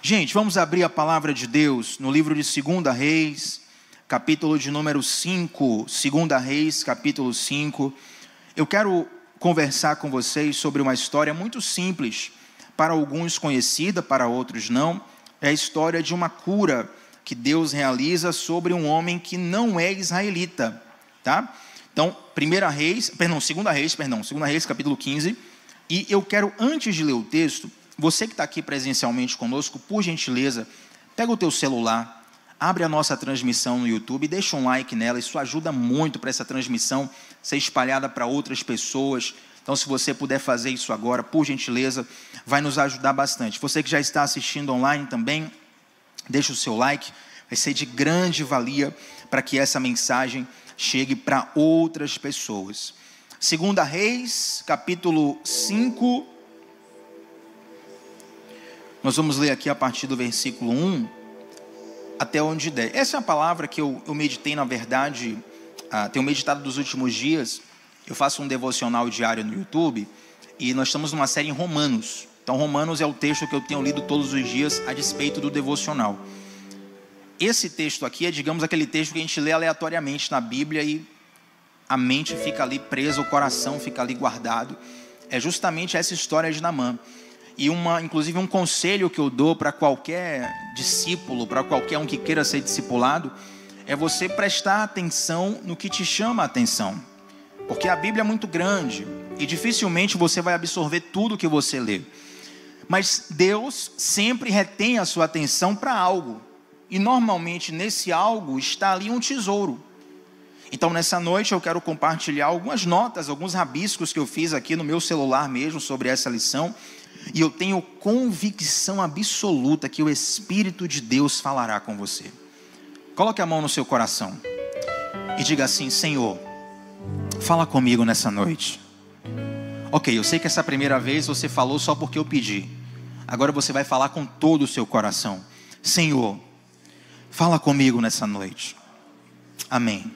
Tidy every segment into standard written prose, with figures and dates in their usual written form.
Gente, vamos abrir a palavra de Deus no livro de 2 Reis, capítulo de número 5. 2 Reis, capítulo 5. Eu quero conversar com vocês sobre uma história muito simples, para alguns conhecida, para outros não. É a história de uma cura que Deus realiza sobre um homem que não é israelita, tá? Então, 2 Reis, capítulo 15. E eu quero, antes de ler o texto, você que está aqui presencialmente conosco, por gentileza, pega o teu celular, abre a nossa transmissão no YouTube, deixa um like nela, isso ajuda muito para essa transmissão ser espalhada para outras pessoas. Então, se você puder fazer isso agora, por gentileza, vai nos ajudar bastante. Você que já está assistindo online também, deixa o seu like, vai ser de grande valia para que essa mensagem chegue para outras pessoas. 2 Reis, capítulo 5, nós vamos ler aqui a partir do versículo 1 até onde der. Essa é a palavra que eu meditei, na verdade, tenho meditado dos últimos dias. Eu faço um devocional diário no YouTube e nós estamos numa série em Romanos. Então, Romanos é o texto que eu tenho lido todos os dias a despeito do devocional. Esse texto aqui é, digamos, aquele texto que a gente lê aleatoriamente na Bíblia e a mente fica ali presa, o coração fica ali guardado. É justamente essa história de Naamã. E inclusive um conselho que eu dou para qualquer discípulo, para qualquer um que queira ser discipulado, é você prestar atenção no que te chama a atenção. Porque a Bíblia é muito grande e dificilmente você vai absorver tudo que você lê. Mas Deus sempre retém a sua atenção para algo. E normalmente nesse algo está ali um tesouro. Então nessa noite eu quero compartilhar algumas notas, alguns rabiscos que eu fiz aqui no meu celular mesmo sobre essa lição. E eu tenho convicção absoluta que o Espírito de Deus falará com você. Coloque a mão no seu coração e diga assim: Senhor, fala comigo nessa noite. Ok, eu sei que essa primeira vez você falou só porque eu pedi. Agora você vai falar com todo o seu coração. Senhor, fala comigo nessa noite. Amém.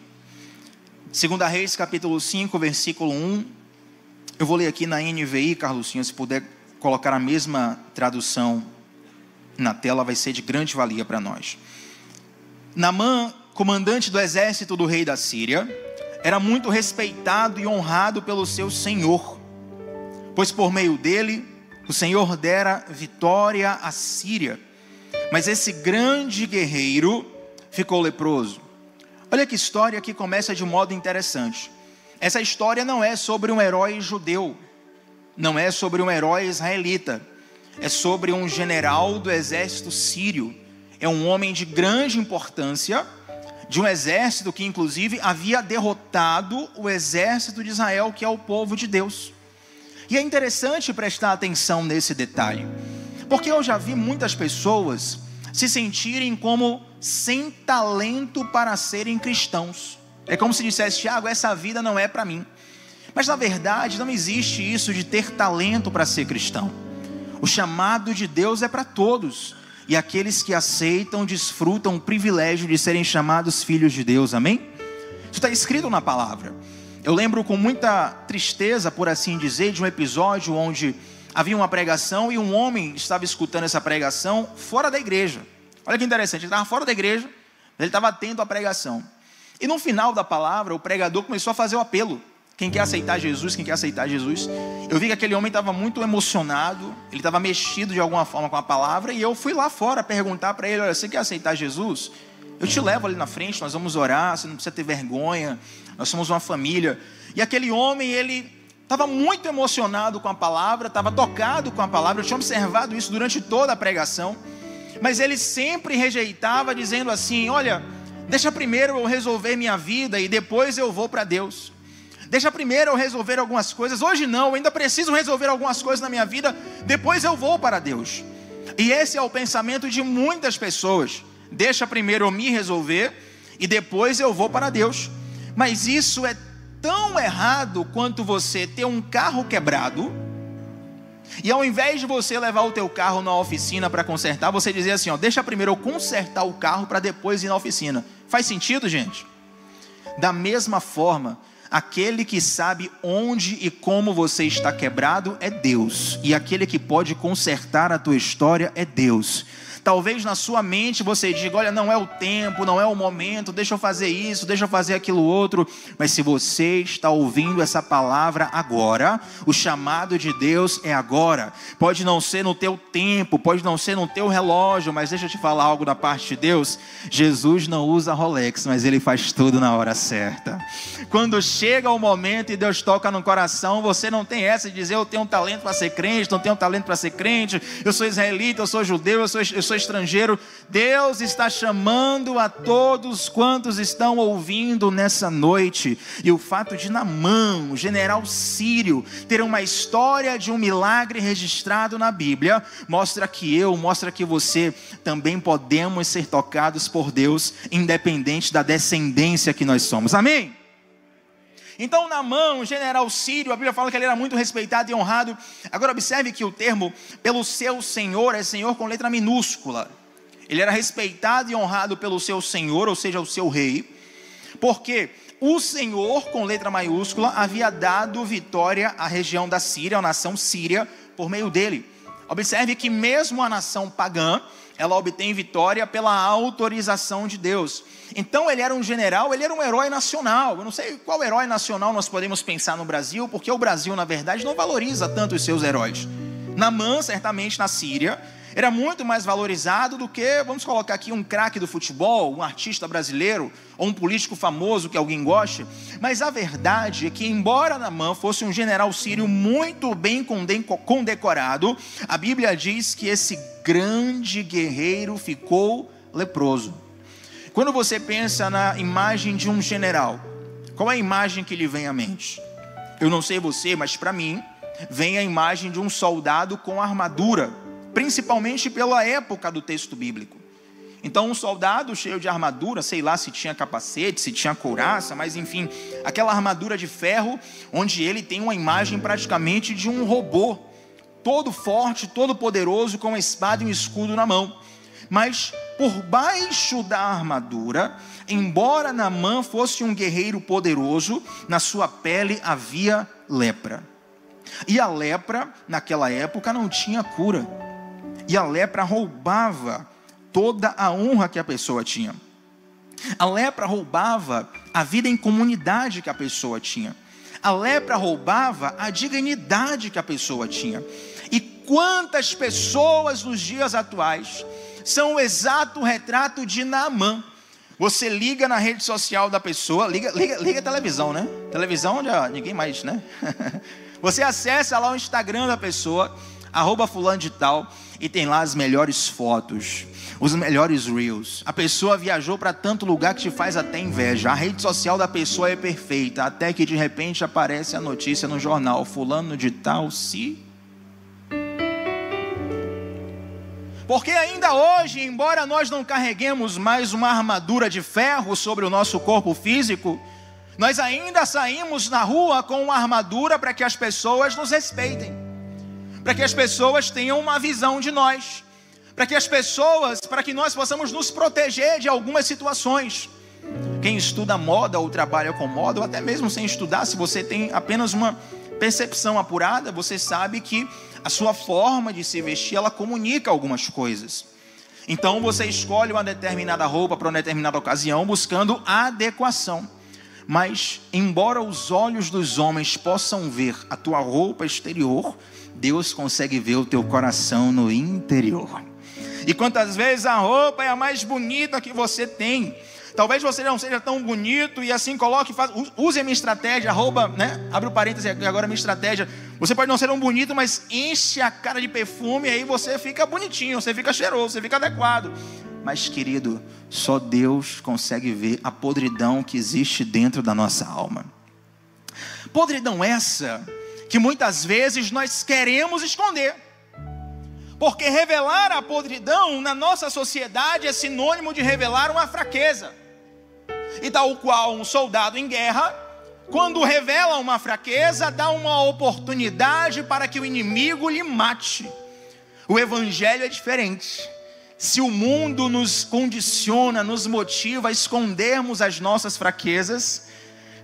2 Reis, capítulo 5, versículo 1. Eu vou ler aqui na NVI, Carlosinho, se puder colocar a mesma tradução na tela, vai ser de grande valia para nós. Naamã, comandante do exército do rei da Síria, era muito respeitado e honrado pelo seu senhor, pois por meio dele, o Senhor dera vitória à Síria. Mas esse grande guerreiro ficou leproso. Olha que história que começa de um modo interessante. Essa história não é sobre um herói judeu, não é sobre um herói israelita, é sobre um general do exército sírio. É um homem de grande importância, de um exército que inclusive havia derrotado o exército de Israel, que é o povo de Deus. E é interessante prestar atenção nesse detalhe, porque eu já vi muitas pessoas se sentirem como sem talento para serem cristãos. É como se dissesse: Tiago, essa vida não é para mim. Mas na verdade não existe isso de ter talento para ser cristão. O chamado de Deus é para todos. E aqueles que aceitam desfrutam o privilégio de serem chamados filhos de Deus. Amém? Isso está escrito na palavra. Eu lembro com muita tristeza, por assim dizer, de um episódio onde havia uma pregação e um homem estava escutando essa pregação fora da igreja. Olha que interessante, ele estava fora da igreja, ele estava atento à pregação. E no final da palavra, o pregador começou a fazer o apelo: quem quer aceitar Jesus, quem quer aceitar Jesus. Eu vi que aquele homem estava muito emocionado, ele estava mexido de alguma forma com a palavra, e eu fui lá fora perguntar para ele: olha, você quer aceitar Jesus? Eu te levo ali na frente, nós vamos orar, você não precisa ter vergonha, nós somos uma família. E aquele homem, ele estava muito emocionado com a palavra, estava tocado com a palavra, eu tinha observado isso durante toda a pregação, mas ele sempre rejeitava, dizendo assim: olha, deixa primeiro eu resolver minha vida e depois eu vou para Deus. Deixa primeiro eu resolver algumas coisas, hoje não, eu ainda preciso resolver algumas coisas na minha vida, depois eu vou para Deus. E esse é o pensamento de muitas pessoas: deixa primeiro eu me resolver e depois eu vou para Deus. Mas isso é tão errado quanto você ter um carro quebrado e ao invés de você levar o teu carro na oficina para consertar, você dizer assim: ó, deixa primeiro eu consertar o carro para depois ir na oficina. Faz sentido, gente? Da mesma forma, aquele que sabe onde e como você está quebrado é Deus. E aquele que pode consertar a tua história é Deus. Talvez na sua mente você diga: olha, não é o tempo, não é o momento, deixa eu fazer isso, deixa eu fazer aquilo outro. Mas se você está ouvindo essa palavra agora, o chamado de Deus é agora. Pode não ser no teu tempo, pode não ser no teu relógio, mas deixa eu te falar algo da parte de Deus. Jesus não usa Rolex, mas Ele faz tudo na hora certa. Quando chega o momento e Deus toca no coração, você não tem essa de dizer: eu tenho um talento para ser crente, não tenho um talento para ser crente, eu sou israelita, eu sou judeu, eu sou estrangeiro. Deus está chamando a todos quantos estão ouvindo nessa noite. E o fato de Naamã, o general sírio, ter uma história de um milagre registrado na Bíblia, mostra que você também podemos ser tocados por Deus, independente da descendência que nós somos. Amém? Então Naamã, um general sírio, a Bíblia fala que ele era muito respeitado e honrado. Agora observe que o termo pelo seu senhor é senhor com letra minúscula. Ele era respeitado e honrado pelo seu senhor, ou seja, o seu rei, porque o Senhor com letra maiúscula havia dado vitória à região da Síria, à nação síria, por meio dele. Observe que mesmo a nação pagã, ela obtém vitória pela autorização de Deus. Então ele era um general, ele era um herói nacional. Eu não sei qual herói nacional nós podemos pensar no Brasil, porque o Brasil, na verdade, não valoriza tanto os seus heróis. Naamã, certamente na Síria, era muito mais valorizado do que, vamos colocar aqui, um craque do futebol, um artista brasileiro, ou um político famoso que alguém goste. Mas a verdade é que, embora Naamã fosse um general sírio muito bem condecorado, a Bíblia diz que esse grande guerreiro ficou leproso. Quando você pensa na imagem de um general, qual é a imagem que lhe vem à mente? Eu não sei você, mas para mim, vem a imagem de um soldado com armadura, principalmente pela época do texto bíblico. Então um soldado cheio de armadura, sei lá se tinha capacete, se tinha couraça, mas enfim, aquela armadura de ferro, onde ele tem uma imagem praticamente de um robô, todo forte, todo poderoso, com uma espada e um escudo na mão. Mas por baixo da armadura, embora Naamã fosse um guerreiro poderoso, na sua pele havia lepra. E a lepra, naquela época, não tinha cura. E a lepra roubava toda a honra que a pessoa tinha. A lepra roubava a vida em comunidade que a pessoa tinha. A lepra roubava a dignidade que a pessoa tinha. E quantas pessoas nos dias atuais são o exato retrato de Naamã? Você liga na rede social da pessoa, liga a televisão, né? Televisão já ninguém mais, né? Você acessa lá o Instagram da pessoa, @fulano de tal, e tem lá as melhores fotos, os melhores reels. A pessoa viajou para tanto lugar que te faz até inveja. A rede social da pessoa é perfeita, até que de repente aparece a notícia no jornal: fulano de tal se... Porque ainda hoje, embora nós não carreguemos mais uma armadura de ferro sobre o nosso corpo físico, nós ainda saímos na rua com uma armadura para que as pessoas nos respeitem, para que as pessoas tenham uma visão de nós, para que nós possamos nos proteger de algumas situações. Quem estuda moda ou trabalha com moda, ou até mesmo sem estudar, se você tem apenas uma percepção apurada, você sabe que a sua forma de se vestir, ela comunica algumas coisas. Então você escolhe uma determinada roupa para uma determinada ocasião, buscando adequação. Mas, embora os olhos dos homens possam ver a tua roupa exterior, Deus consegue ver o teu coração no interior. E quantas vezes a roupa é a mais bonita que você tem, talvez você não seja tão bonito, e assim use a minha estratégia, abre o parênteses agora, a minha estratégia. Você pode não ser tão bonito, mas enche a cara de perfume, e aí você fica bonitinho, você fica cheiroso, você fica adequado. Mas querido, só Deus consegue ver a podridão que existe dentro da nossa alma. Podridão essa que muitas vezes nós queremos esconder, porque revelar a podridão na nossa sociedade é sinônimo de revelar uma fraqueza. E tal qual um soldado em guerra, quando revela uma fraqueza, dá uma oportunidade para que o inimigo lhe mate. O evangelho é diferente. Se o mundo nos condiciona, nos motiva a escondermos as nossas fraquezas,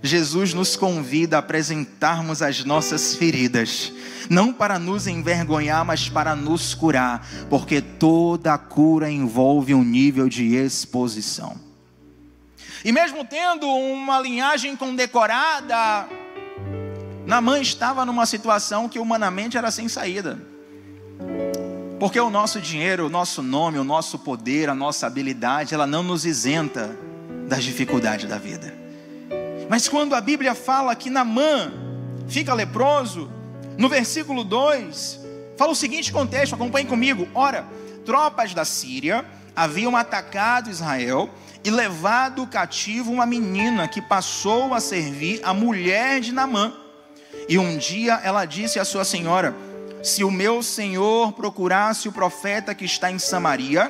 Jesus nos convida a apresentarmos as nossas feridas, não para nos envergonhar, mas para nos curar, porque toda cura envolve um nível de exposição. E mesmo tendo uma linhagem condecorada, Naamã estava numa situação que humanamente era sem saída. Porque o nosso dinheiro, o nosso nome, o nosso poder, a nossa habilidade, ela não nos isenta das dificuldades da vida. Mas quando a Bíblia fala que Naamã fica leproso, no versículo 2, fala o seguinte contexto, acompanhe comigo. Ora, tropas da Síria haviam atacado Israel e levado cativo uma menina que passou a servir a mulher de Naamã. E um dia ela disse à sua senhora: se o meu senhor procurasse o profeta que está em Samaria,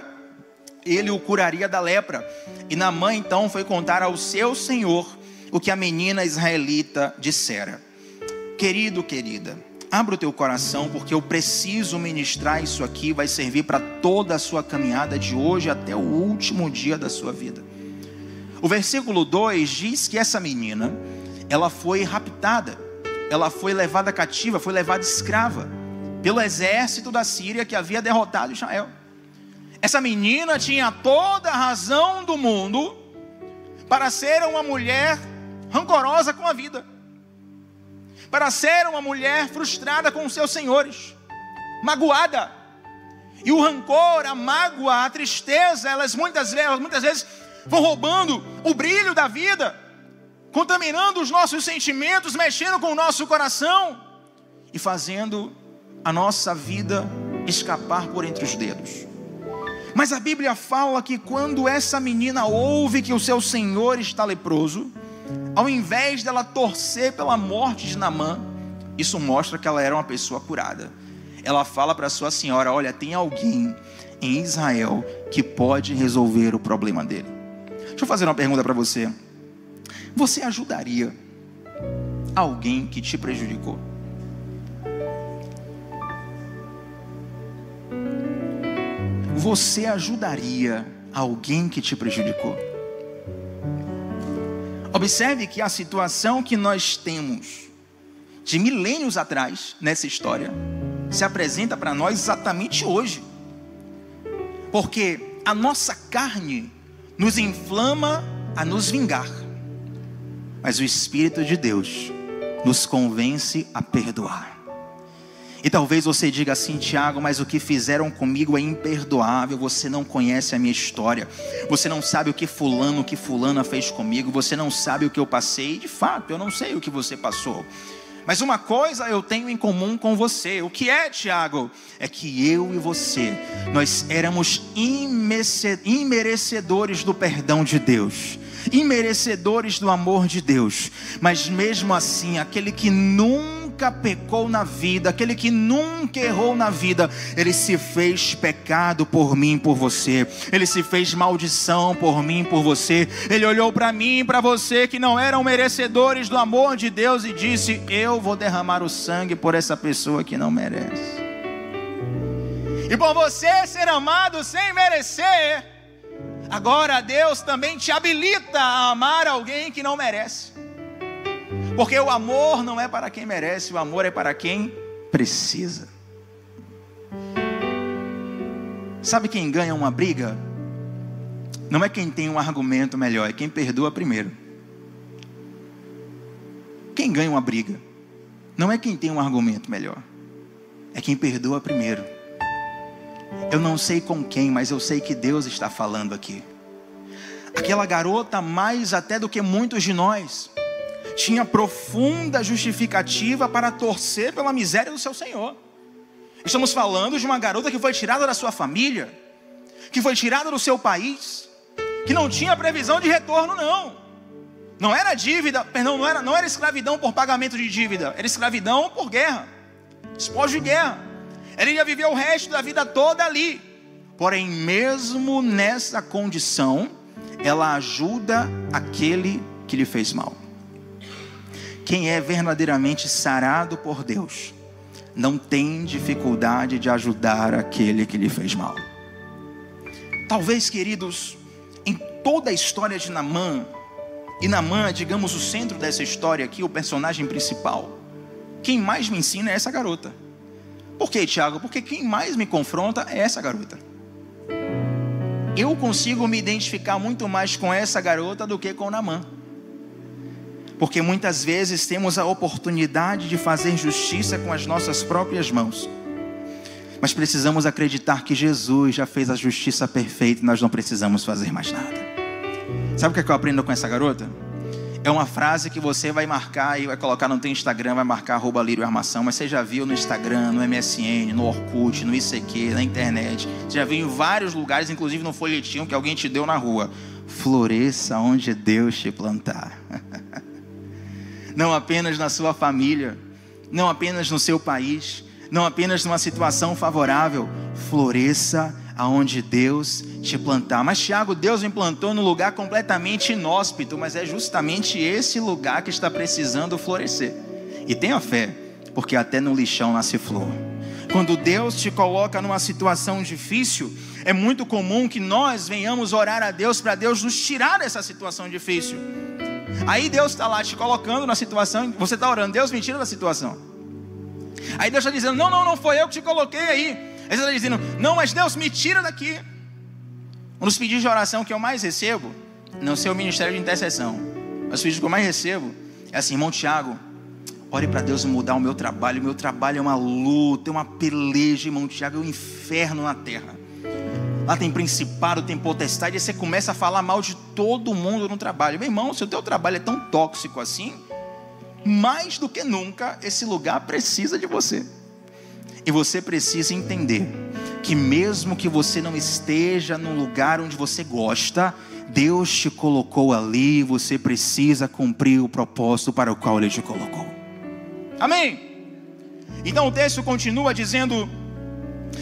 ele o curaria da lepra. E Naamã então foi contar ao seu senhor o que a menina israelita dissera. Querido, querida, abra o teu coração, porque eu preciso ministrar isso aqui. Vai servir para toda a sua caminhada, de hoje até o último dia da sua vida. O versículo 2 diz que essa menina, ela foi raptada, ela foi levada cativa, foi levada escrava pelo exército da Síria que havia derrotado Israel. Essa menina tinha toda a razão do mundo para ser uma mulher rancorosa com a vida, para ser uma mulher frustrada com os seus senhores, magoada. E o rancor, a mágoa, a tristeza, elas muitas vezes vão roubando o brilho da vida, contaminando os nossos sentimentos, mexendo com o nosso coração e fazendo a nossa vida escapar por entre os dedos. Mas a Bíblia fala que quando essa menina ouve que o seu senhor está leproso, ao invés dela torcer pela morte de Naamã, isso mostra que ela era uma pessoa curada. Ela fala para sua senhora: olha, tem alguém em Israel que pode resolver o problema dele. Deixa eu fazer uma pergunta para você. Você ajudaria alguém que te prejudicou? Você ajudaria alguém que te prejudicou? Observe que a situação que nós temos de milênios atrás nessa história se apresenta para nós exatamente hoje. Porque a nossa carne nos inflama a nos vingar, mas o Espírito de Deus nos convence a perdoar. E talvez você diga assim: Tiago, mas o que fizeram comigo é imperdoável. Você não conhece a minha história, você não sabe o que fulano, o que fulana fez comigo, você não sabe o que eu passei. De fato, eu não sei o que você passou, mas uma coisa eu tenho em comum com você. O que é, Tiago? É que eu e você, nós éramos imerecedores do perdão de Deus, imerecedores do amor de Deus. Mas mesmo assim, aquele que nunca pecou na vida, aquele que nunca errou na vida, ele se fez pecado por mim, por você. Ele se fez maldição por mim, por você. Ele olhou para mim e para você, que não eram merecedores do amor de Deus, e disse: eu vou derramar o sangue por essa pessoa que não merece. E por você ser amado sem merecer, agora Deus também te habilita a amar alguém que não merece. Porque o amor não é para quem merece, o amor é para quem precisa. Sabe quem ganha uma briga? Não é quem tem um argumento melhor, é quem perdoa primeiro. Quem ganha uma briga não é quem tem um argumento melhor, é quem perdoa primeiro. Eu não sei com quem, mas eu sei que Deus está falando aqui. Aquela garota, mais até do que muitos de nós, tinha profunda justificativa para torcer pela miséria do seu senhor. Estamos falando de uma garota que foi tirada da sua família, que foi tirada do seu país, que não tinha previsão de retorno, não era dívida, perdão, não era escravidão por pagamento de dívida, era escravidão por guerra, despojo de guerra. Ele ia viver o resto da vida toda ali. Porém, mesmo nessa condição, ela ajuda aquele que lhe fez mal. Quem é verdadeiramente sarado por Deus não tem dificuldade de ajudar aquele que lhe fez mal. Talvez, queridos, em toda a história de Naamã, E Naamã, digamos, o centro dessa história aqui, o personagem principal, quem mais me ensina é essa garota. Por quê, Tiago? Porque quem mais me confronta é essa garota. Eu consigo me identificar muito mais com essa garota do que com Naamã. Porque muitas vezes temos a oportunidade de fazer justiça com as nossas próprias mãos. Mas precisamos acreditar que Jesus já fez a justiça perfeita e nós não precisamos fazer mais nada. Sabe o que eu aprendo com essa garota? É uma frase que você vai marcar e vai colocar no teu Instagram, vai marcar @LírioArmação, mas você já viu no Instagram, no MSN, no Orkut, no ICQ, na internet. Você já viu em vários lugares, inclusive no folhetinho que alguém te deu na rua. Floresça onde Deus te plantar. Não apenas na sua família, não apenas no seu país, não apenas numa situação favorável. Floresça aonde Deus te plantar. Mas Tiago, Deus me plantou num lugar completamente inóspito, mas é justamente esse lugar que está precisando florescer. E tenha fé, porque até no lixão nasce flor. Quando Deus te coloca numa situação difícil, é muito comum que nós venhamos orar a Deus para Deus nos tirar dessa situação difícil. Aí Deus está lá te colocando na situação, você está orando, Deus me tira da situação. Aí Deus está dizendo, não foi eu que te coloquei aí. Aí você está dizendo, não, mas Deus me tira daqui. Um dos pedidos de oração que eu mais recebo, não sei o ministério de intercessão, mas os pedidos que eu mais recebo é assim, irmão Tiago, ore para Deus mudar o meu trabalho é uma luta, é uma peleja, irmão Tiago, é um inferno na terra. Lá tem principado, tem potestade, aí você começa a falar mal de todo mundo no trabalho. Meu irmão, se o teu trabalho é tão tóxico assim, mais do que nunca, esse lugar precisa de você. E você precisa entender que mesmo que você não esteja no lugar onde você gosta, Deus te colocou ali e você precisa cumprir o propósito para o qual Ele te colocou. Amém? Então o texto continua dizendo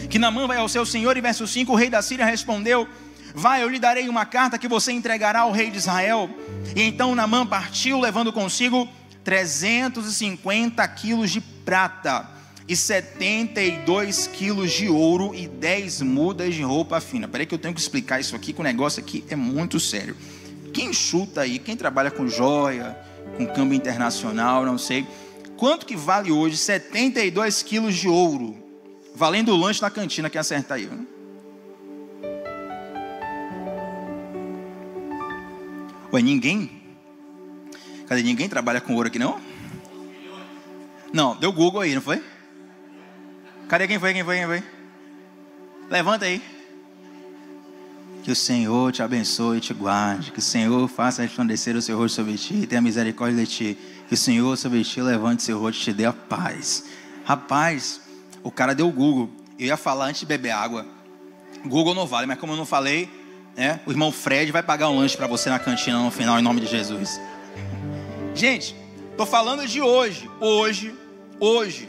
que Naamã vai ao seu senhor, e verso 5, o rei da Síria respondeu, vai, eu lhe darei uma carta que você entregará ao rei de Israel. E então Naamã partiu, levando consigo 350 quilos de prata e 72 quilos de ouro e 10 mudas de roupa fina. Peraí que eu tenho que explicar isso aqui, que o negócio aqui é muito sério. Quem chuta aí, quem trabalha com joia, com câmbio internacional, não sei, quanto que vale hoje 72 quilos de ouro, valendo o lanche na cantina, quem acerta aí? Ué, ninguém? Cadê? Ninguém trabalha com ouro aqui não? Não, deu Google aí, não foi? Cadê? Quem foi? Levanta aí. Que o Senhor te abençoe e te guarde. Que o Senhor faça resplandecer o seu rosto sobre ti e tenha misericórdia de ti. Que o Senhor sobre ti levante seu rosto e te dê a paz. Rapaz, o cara deu Google. Eu ia falar antes de beber água. Google não vale, mas como eu não falei, né, o irmão Fred vai pagar um lanche para você na cantina no final, em nome de Jesus. Gente, estou falando de hoje. Hoje,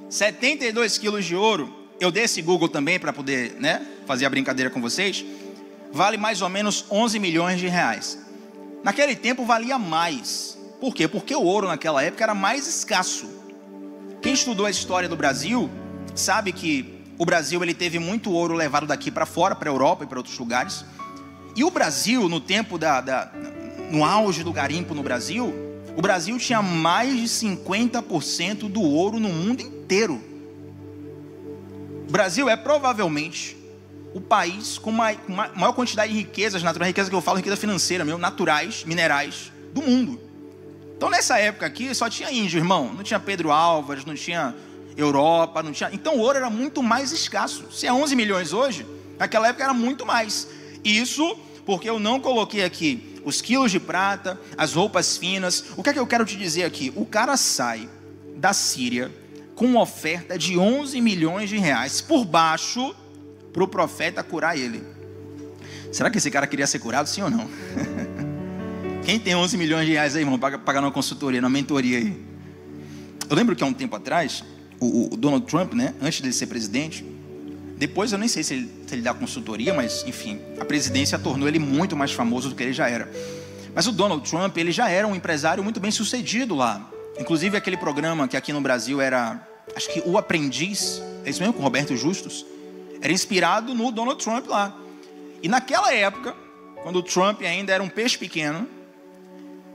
72 quilos de ouro. Eu dei esse Google também para poder, né, fazer a brincadeira com vocês. Vale mais ou menos 11 milhões de reais. Naquele tempo valia mais. Por quê? Porque o ouro naquela época era mais escasso. Quem estudou a história do Brasil sabe que o Brasil ele teve muito ouro levado daqui para fora, para a Europa e para outros lugares. E o Brasil, no tempo no auge do garimpo no Brasil, o Brasil tinha mais de 50% do ouro no mundo inteiro. O Brasil é provavelmente o país com maior quantidade de riquezas naturais, riqueza que eu falo, riqueza financeira mesmo, naturais, minerais, do mundo. Então nessa época aqui só tinha índio, irmão. Não tinha Pedro Álvares, não tinha Europa, não tinha... Então o ouro era muito mais escasso. Se é 11 milhões hoje, naquela época era muito mais. Isso porque eu não coloquei aqui os quilos de prata, as roupas finas. O que é que eu quero te dizer aqui? O cara sai da Síria com uma oferta de 11 milhões de reais por baixo para o profeta curar ele. Será que esse cara queria ser curado, sim ou não? Quem tem 11 milhões de reais aí, irmão, pagar numa consultoria, numa mentoria aí? Eu lembro que há um tempo atrás, o Donald Trump, né, antes de ser presidente, depois eu nem sei se ele dá consultoria, mas enfim, a presidência tornou ele muito mais famoso do que ele já era. Mas o Donald Trump, ele já era um empresário muito bem sucedido lá. Inclusive aquele programa que aqui no Brasil era, acho que O Aprendiz, é isso mesmo, com Roberto Justus, era inspirado no Donald Trump lá. E naquela época, quando o Trump ainda era um peixe pequeno,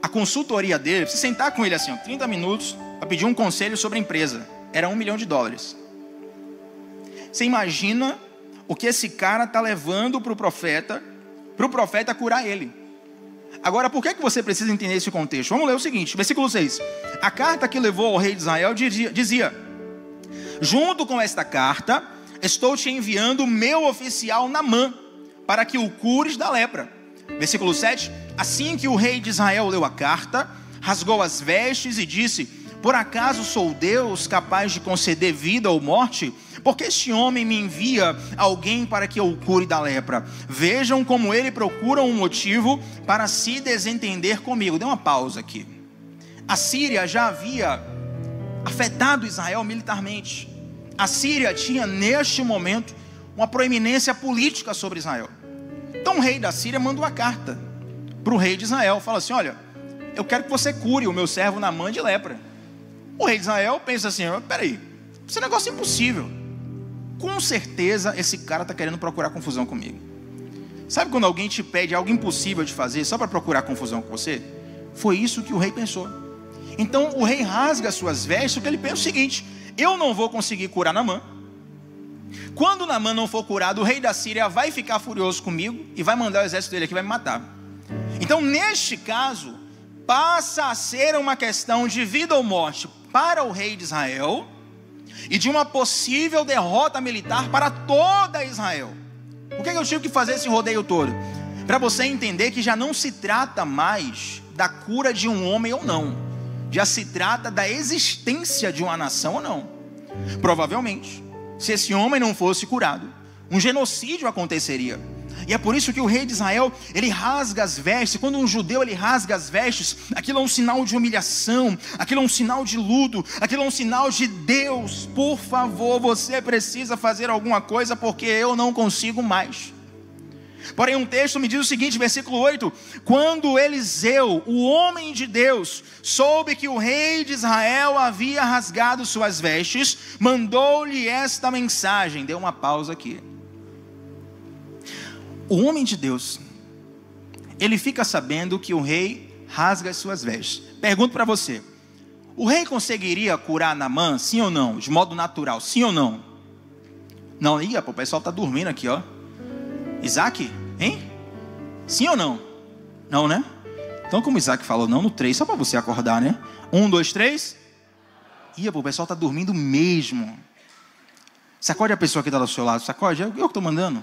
a consultoria dele, você sentar com ele assim, 30 minutos, para pedir um conselho sobre a empresa, era $1 milhão. Você imagina o que esse cara está levando para o profeta curar ele. Agora, por que você precisa entender esse contexto? Vamos ler o seguinte, versículo 6. A carta que levou ao rei de Israel dizia: junto com esta carta, estou te enviando o meu oficial Naamã, para que o cures da lepra. Versículo 7. Assim que o rei de Israel leu a carta, rasgou as vestes e disse: por acaso sou Deus capaz de conceder vida ou morte? Porque este homem me envia alguém para que eu o cure da lepra. Vejam como ele procura um motivo para se desentender comigo. Dê uma pausa aqui. A Síria já havia afetado Israel militarmente. A Síria tinha neste momento uma proeminência política sobre Israel. Então o rei da Síria manda uma carta para o rei de Israel. Fala assim: olha, eu quero que você cure o meu servo Naamã de lepra. O rei de Israel pensa assim: peraí, esse negócio é impossível. Com certeza esse cara está querendo procurar confusão comigo. Sabe quando alguém te pede algo impossível de fazer só para procurar confusão com você? Foi isso que o rei pensou. Então o rei rasga as suas vestes, porque ele pensa o seguinte: eu não vou conseguir curar Naamã. Quando Naamã não for curado, o rei da Síria vai ficar furioso comigo e vai mandar o exército dele aqui e vai me matar. Então neste caso, passa a ser uma questão de vida ou morte para o rei de Israel e de uma possível derrota militar para toda Israel. Por que eu tive que fazer esse rodeio todo? Para você entender que já não se trata mais da cura de um homem ou não, já se trata da existência de uma nação ou não. Provavelmente, se esse homem não fosse curado, um genocídio aconteceria. E é por isso que o rei de Israel, ele rasga as vestes. Quando um judeu ele rasga as vestes, aquilo é um sinal de humilhação, aquilo é um sinal de luto, aquilo é um sinal de: Deus, por favor, você precisa fazer alguma coisa, porque eu não consigo mais. Porém um texto me diz o seguinte, versículo 8: quando Eliseu, o homem de Deus, soube que o rei de Israel havia rasgado suas vestes, mandou-lhe esta mensagem. Deu uma pausa aqui. O homem de Deus, ele fica sabendo que o rei rasga as suas vestes. Pergunto para você: o rei conseguiria curar Naamã, sim ou não? De modo natural, sim ou não? Não, o pessoal está dormindo aqui, ó. Isaac, hein? Sim ou não? Não, né? Então como Isaac falou não no 3, só para você acordar, né? 1, 2, 3. O pessoal está dormindo mesmo. Sacode a pessoa que está do seu lado, sacode, eu que estou mandando.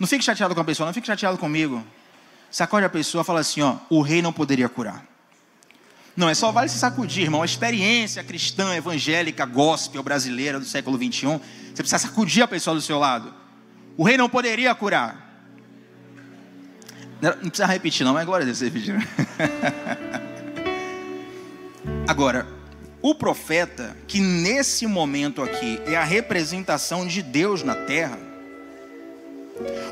Não fique chateado com a pessoa, não fique chateado comigo. Sacode a pessoa e fala assim: ó, o rei não poderia curar. Não, é só vale se sacudir, irmão. A experiência cristã, evangélica, gospel brasileira do século 21, você precisa sacudir a pessoa do seu lado. O rei não poderia curar. Não precisa repetir não, mas glória a Deus, você repetiu. Agora, o profeta, que nesse momento aqui é a representação de Deus na terra,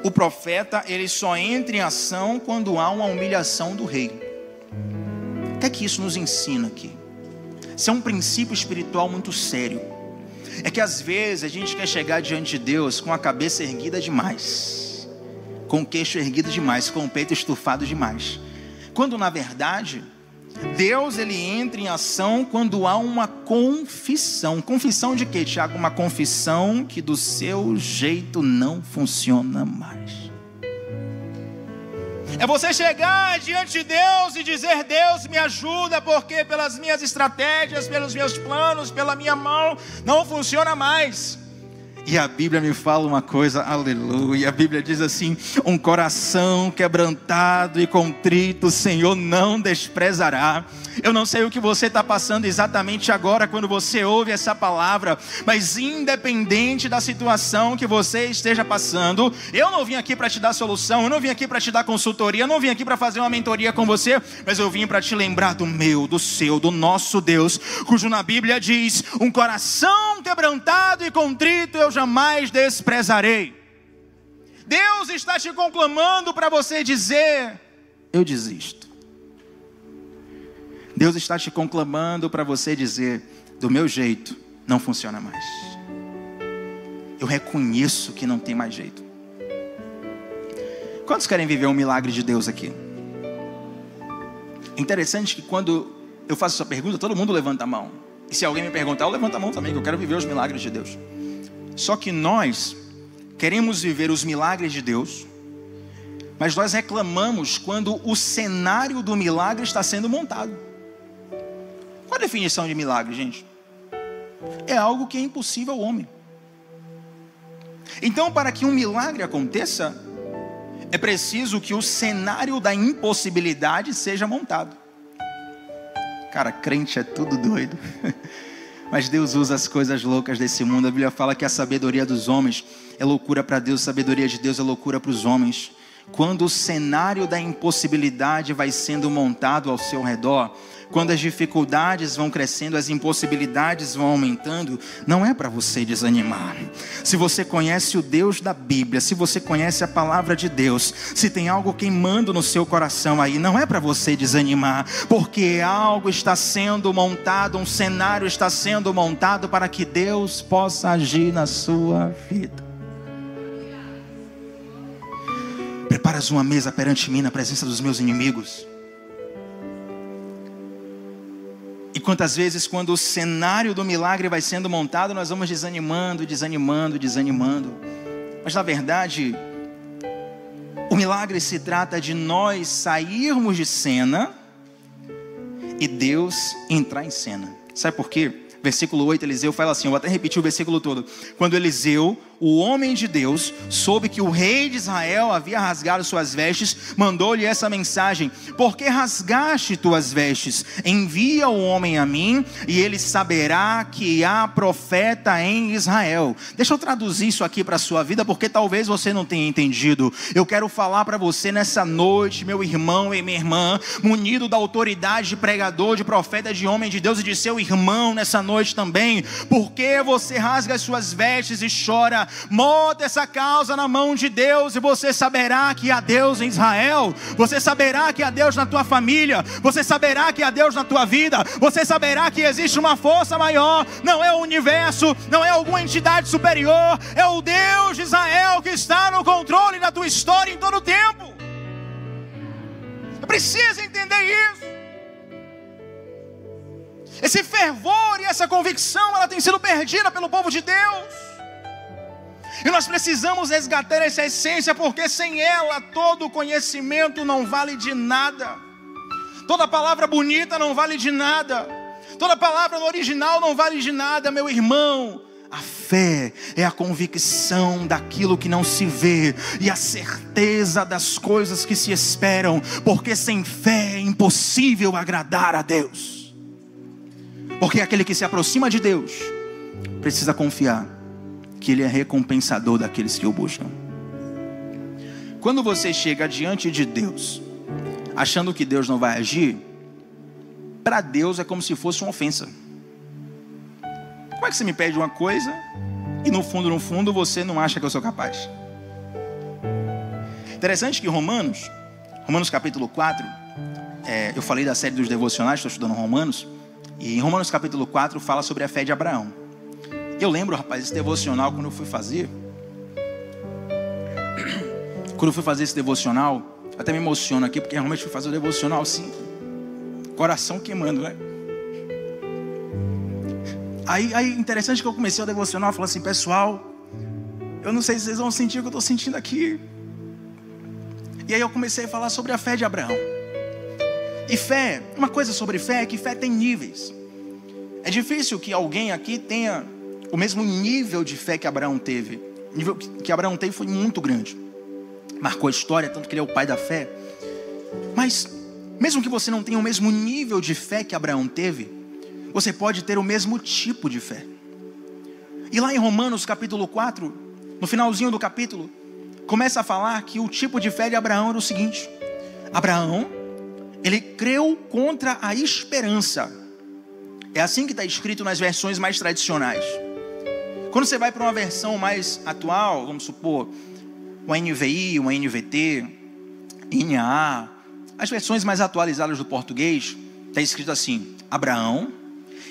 o profeta, ele só entra em ação quando há uma humilhação do rei. O que é que isso nos ensina aqui? Isso é um princípio espiritual muito sério. É que às vezes a gente quer chegar diante de Deus com a cabeça erguida demais, com o queixo erguido demais, com o peito estufado demais, quando na verdade Deus ele entra em ação quando há uma confissão. Confissão de quê, Tiago? Uma confissão que do seu jeito não funciona mais. É você chegar diante de Deus e dizer: Deus, me ajuda, porque pelas minhas estratégias, pelos meus planos, pela minha mão, não funciona mais. E a Bíblia me fala uma coisa, aleluia. A Bíblia diz assim: um coração quebrantado e contrito, o Senhor não desprezará. Eu não sei o que você está passando exatamente agora quando você ouve essa palavra, mas independente da situação que você esteja passando, eu não vim aqui para te dar solução, eu não vim aqui para te dar consultoria, eu não vim aqui para fazer uma mentoria com você, mas eu vim para te lembrar do meu, do seu, do nosso Deus, cujo na Bíblia diz: um coração quebrantado e contrito eu jamais desprezarei. Deus está te conclamando para você dizer: eu desisto. Deus está te conclamando para você dizer: do meu jeito não funciona mais. Eu reconheço que não tem mais jeito. Quantos querem viver um milagre de Deus aqui? Interessante que quando eu faço essa pergunta, todo mundo levanta a mão. E se alguém me perguntar, eu levanto a mão também, que eu quero viver os milagres de Deus. Só que nós queremos viver os milagres de Deus, mas nós reclamamos quando o cenário do milagre está sendo montado. Qual a definição de milagre, gente? É algo que é impossível ao homem. Então, para que um milagre aconteça, é preciso que o cenário da impossibilidade seja montado. Cara, crente é tudo doido. Mas Deus usa as coisas loucas desse mundo. A Bíblia fala que a sabedoria dos homens é loucura para Deus, a sabedoria de Deus é loucura para os homens. Quando o cenário da impossibilidade vai sendo montado ao seu redor, quando as dificuldades vão crescendo, as impossibilidades vão aumentando, não é para você desanimar. Se você conhece o Deus da Bíblia, se você conhece a palavra de Deus, se tem algo queimando no seu coração aí, não é para você desanimar, porque algo está sendo montado, um cenário está sendo montado para que Deus possa agir na sua vida. Preparas uma mesa perante mim na presença dos meus inimigos. E quantas vezes, quando o cenário do milagre vai sendo montado, nós vamos desanimando. Mas na verdade, o milagre se trata de nós sairmos de cena e Deus entrar em cena. Sabe por quê? Versículo 8, Eliseu fala assim, eu vou até repetir o versículo todo. Quando Eliseu, o homem de Deus, soube que o rei de Israel havia rasgado suas vestes, mandou-lhe essa mensagem: por que rasgaste tuas vestes? Envia o homem a mim, e ele saberá que há profeta em Israel. Deixa eu traduzir isso aqui para a sua vida, porque talvez você não tenha entendido. Eu quero falar para você nessa noite, meu irmão e minha irmã, munido da autoridade de pregador, de profeta, de homem de Deus e de seu irmão nessa noite também. Por que você rasga as suas vestes e chora? Monta essa causa na mão de Deus e você saberá que há Deus em Israel. Você saberá que há Deus na tua família. Você saberá que há Deus na tua vida. Você saberá que existe uma força maior. Não é o universo, não é alguma entidade superior. É o Deus de Israel que está no controle da tua história em todo o tempo. Precisa entender isso. Esse fervor e essa convicção, ela tem sido perdida pelo povo de Deus. E nós precisamos resgatar essa essência, porque sem ela todo conhecimento não vale de nada. Toda palavra bonita não vale de nada. Toda palavra no original não vale de nada, meu irmão. A fé é a convicção daquilo que não se vê e a certeza das coisas que se esperam, porque sem fé é impossível agradar a Deus. Porque aquele que se aproxima de Deus precisa confiar que Ele é recompensador daqueles que o buscam. Quando você chega diante de Deus achando que Deus não vai agir, para Deus é como se fosse uma ofensa. Como é que você me pede uma coisa e no fundo você não acha que eu sou capaz? Interessante que Romanos capítulo 4, eu falei da série dos devocionais, estou estudando Romanos. E em Romanos capítulo 4 fala sobre a fé de Abraão. Eu lembro, rapaz, esse devocional quando eu fui fazer esse devocional, até me emociono aqui, porque realmente fui fazer o devocional assim, coração queimando, né? Aí interessante que eu comecei o devocional, falei assim, pessoal, eu não sei se vocês vão sentir o que eu estou sentindo aqui. E aí eu comecei a falar sobre a fé de Abraão. E fé, uma coisa sobre fé é que fé tem níveis. É difícil que alguém aqui tenha o mesmo nível de fé que Abraão teve. O nível que Abraão teve foi muito grande. Marcou a história, tanto que ele é o pai da fé. Mas, mesmo que você não tenha o mesmo nível de fé que Abraão teve, você pode ter o mesmo tipo de fé. E lá em Romanos capítulo 4, no finalzinho do capítulo, começa a falar que o tipo de fé de Abraão era o seguinte: Abraão, ele creu contra a esperança. É assim que está escrito nas versões mais tradicionais. Quando você vai para uma versão mais atual, vamos supor, uma NVI, uma NVT, NAA, as versões mais atualizadas do português, está escrito assim: Abraão,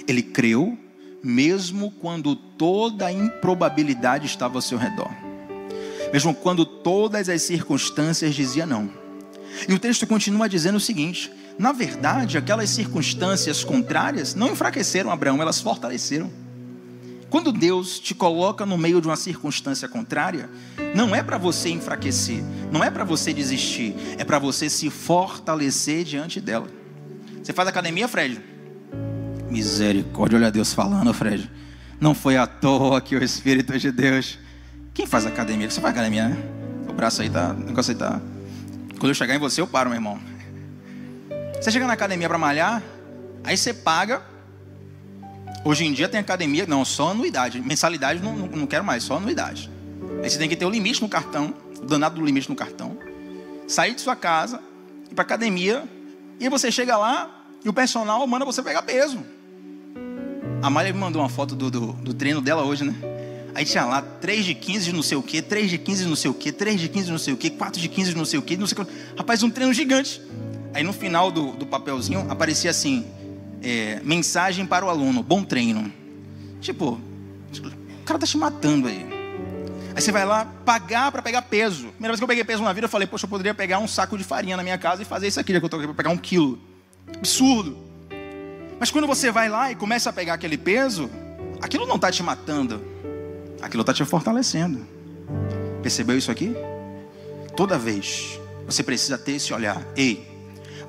ele creu, mesmo quando toda a improbabilidade estava ao seu redor. Mesmo quando todas as circunstâncias diziam não. E o texto continua dizendo o seguinte: Na verdade, aquelas circunstâncias contrárias não enfraqueceram Abraão, elas fortaleceram. Quando Deus te coloca no meio de uma circunstância contrária, não é para você enfraquecer, não é para você desistir, é para você se fortalecer diante dela. Você faz academia, Fred? Misericórdia, olha Deus falando, Fred. Não foi à toa que o Espírito de Deus... Quem faz academia? Você faz academia, né? O braço aí tá... O negócio aí tá... Quando eu chegar em você, eu paro, meu irmão. Você chega na academia para malhar, aí você paga. Hoje em dia tem academia, não, só anuidade. Mensalidade não quero mais, só anuidade. Aí você tem que ter o limite no cartão, o danado do limite no cartão. Sair de sua casa, ir para academia, e você chega lá e o personal manda você pegar peso. A Malha me mandou uma foto do treino dela hoje, né? Aí tinha lá 3 de 15 de não sei o que, 3 de 15 de não sei o que, 3 de 15 de não sei o que, 4 de 15 de não sei o que, não sei o que. Rapaz, um treino gigante. Aí no final do papelzinho aparecia assim, mensagem para o aluno, bom treino. Tipo, o cara tá te matando aí. Aí você vai lá pagar para pegar peso. Primeira vez que eu peguei peso na vida, eu falei, poxa, eu poderia pegar um saco de farinha na minha casa e fazer isso aqui, já que eu tô aqui para pegar 1 quilo. Absurdo. Mas quando você vai lá e começa a pegar aquele peso, aquilo não está te matando, aquilo está te fortalecendo. Percebeu isso aqui? Toda vez você precisa ter esse olhar. Ei,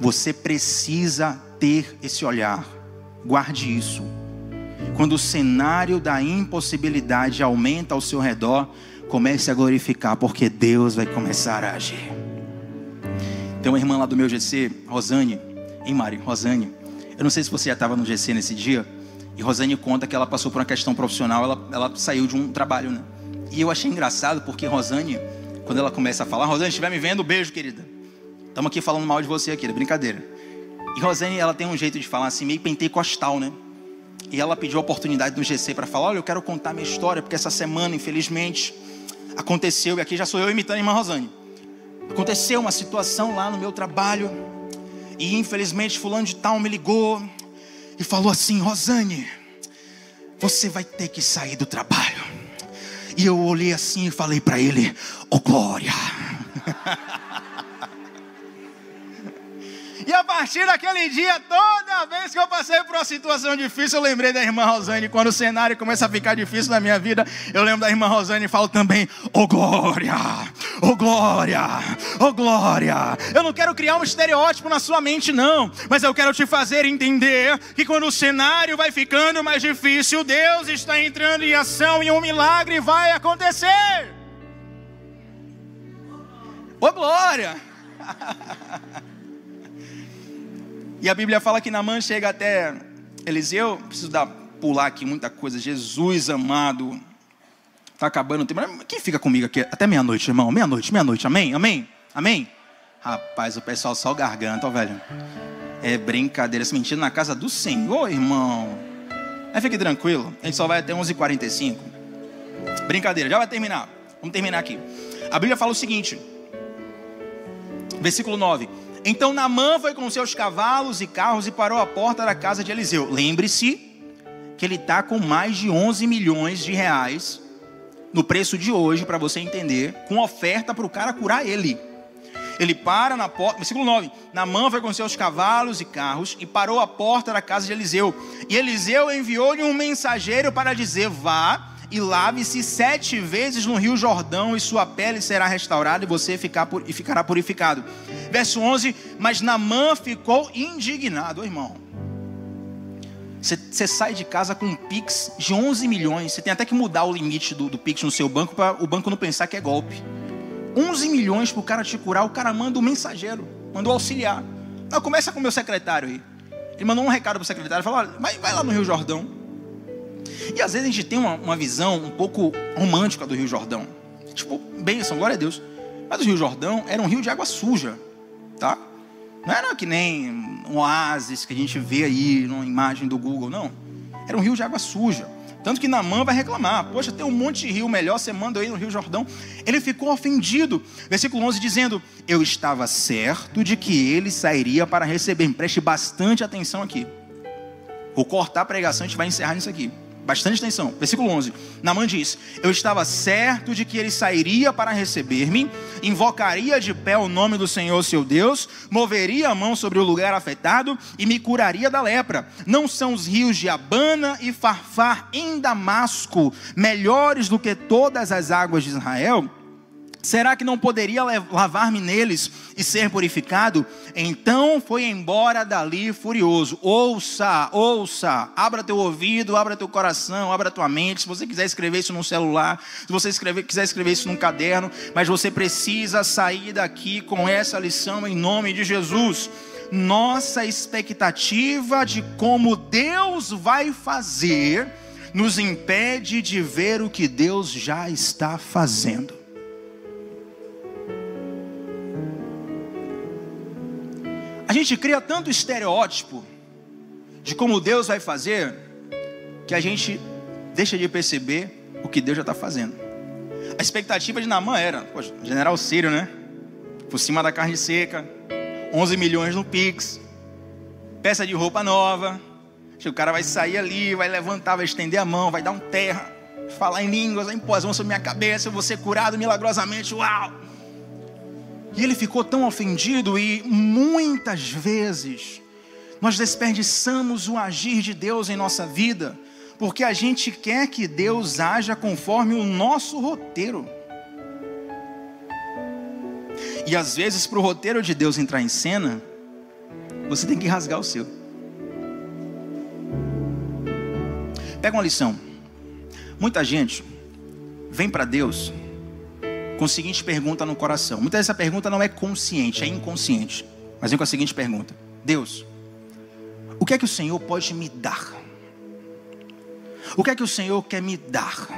você precisa ter esse olhar. Guarde isso. Quando o cenário da impossibilidade aumenta ao seu redor, comece a glorificar, porque Deus vai começar a agir. Tem uma irmã lá do meu GC, Rosane. Hein, Mari? Rosane. Eu não sei se você já estava no GC nesse dia. E Rosane conta que ela passou por uma questão profissional. Ela saiu de um trabalho, né? E eu achei engraçado porque Rosane, quando ela começa a falar, Rosane, se estiver me vendo, beijo, querida. Estamos aqui falando mal de você aqui, é brincadeira. E Rosane, ela tem um jeito de falar assim, meio pentecostal, né? E ela pediu a oportunidade no GC para falar, olha, eu quero contar minha história, porque essa semana, infelizmente, aconteceu, e aqui já sou eu imitando a irmã Rosane. Aconteceu uma situação lá no meu trabalho, e infelizmente fulano de tal me ligou e falou assim, Rosane, você vai ter que sair do trabalho. E eu olhei assim e falei para ele, oh glória. E a partir daquele dia, toda vez que eu passei por uma situação difícil, eu lembrei da irmã Rosane. Quando o cenário começa a ficar difícil na minha vida, eu lembro da irmã Rosane e falo também, oh glória, oh glória, oh glória. Eu não quero criar um estereótipo na sua mente não, mas eu quero te fazer entender que quando o cenário vai ficando mais difícil, Deus está entrando em ação e um milagre vai acontecer. Oh glória. E a Bíblia fala que Naamã chega até Eliseu. Preciso pular aqui muita coisa. Jesus amado. Está acabando o tempo. Quem fica comigo aqui até meia-noite, irmão? Meia-noite. Amém? Amém? Amém? Rapaz, o pessoal só garganta, ó, velho. É brincadeira. Essa mentira na casa do Senhor, irmão. Aí fique tranquilo. A gente só vai até 11h45. Brincadeira, já vai terminar. Vamos terminar aqui. A Bíblia fala o seguinte. Versículo 9. Então Naamã foi com seus cavalos e carros e parou à porta da casa de Eliseu. Lembre-se que ele está com mais de 11 milhões de reais no preço de hoje, para você entender, com oferta para o cara curar ele. Ele para na porta, versículo 9. Naamã foi com seus cavalos e carros e parou à porta da casa de Eliseu. E Eliseu enviou-lhe um mensageiro para dizer, vá e lave-se 7 vezes no rio Jordão e sua pele será restaurada e você ficará purificado. Verso 11, mas Naamã ficou indignado. Ô, irmão, você sai de casa com um Pix de 11 milhões, você tem até que mudar o limite do Pix no seu banco para o banco não pensar que é golpe. 11 milhões para o cara te curar, o cara manda um mensageiro, mandou auxiliar. Não, começa com o meu secretário aí. Ele mandou um recado para o secretário, falou, olha, vai lá no rio Jordão. E às vezes a gente tem uma visão um pouco romântica do Rio Jordão. Tipo, bênção, glória a Deus. Mas o Rio Jordão era um rio de água suja, tá? Não era que nem um oásis que a gente vê aí numa imagem do Google, não. Era um rio de água suja. Tanto que Naamã vai reclamar. Poxa, tem um monte de rio melhor, você manda aí no Rio Jordão. Ele ficou ofendido. Versículo 11 dizendo, eu estava certo de que ele sairia para receber. Preste bastante atenção aqui. Vou cortar a pregação, a gente vai encerrar nisso aqui. Bastante atenção. Versículo 11. Naamã diz: eu estava certo de que ele sairia para receber-me, invocaria de pé o nome do Senhor seu Deus, moveria a mão sobre o lugar afetado e me curaria da lepra. Não são os rios de Abana e Farfar em Damasco melhores do que todas as águas de Israel? Será que não poderia lavar-me neles e ser purificado? Então foi embora dali furioso. Ouça, ouça, abra teu ouvido, abra teu coração, abra tua mente. Se você quiser escrever isso num celular, se você quiser escrever isso num caderno, mas você precisa sair daqui com essa lição em nome de Jesus. Nossa expectativa de como Deus vai fazer nos impede de ver o que Deus já está fazendo. A gente cria tanto estereótipo de como Deus vai fazer, que a gente deixa de perceber o que Deus já está fazendo. A expectativa de Naamã era, poxa, general sírio, né? Por cima da carne seca, 11 milhões no Pix, peça de roupa nova. O cara vai sair ali, vai levantar, vai estender a mão, vai dar um terra, falar em línguas, vai impor as mãos sobre minha cabeça, eu vou ser curado milagrosamente, uau! E ele ficou tão ofendido, e muitas vezes nós desperdiçamos o agir de Deus em nossa vida, porque a gente quer que Deus haja conforme o nosso roteiro. E às vezes, para o roteiro de Deus entrar em cena, você tem que rasgar o seu. Pega uma lição. Muita gente vem para Deus com a seguinte pergunta no coração. Muitas vezes essa pergunta não é consciente, é inconsciente. Mas vem com a seguinte pergunta: Deus, o que é que o Senhor pode me dar? O que é que o Senhor quer me dar?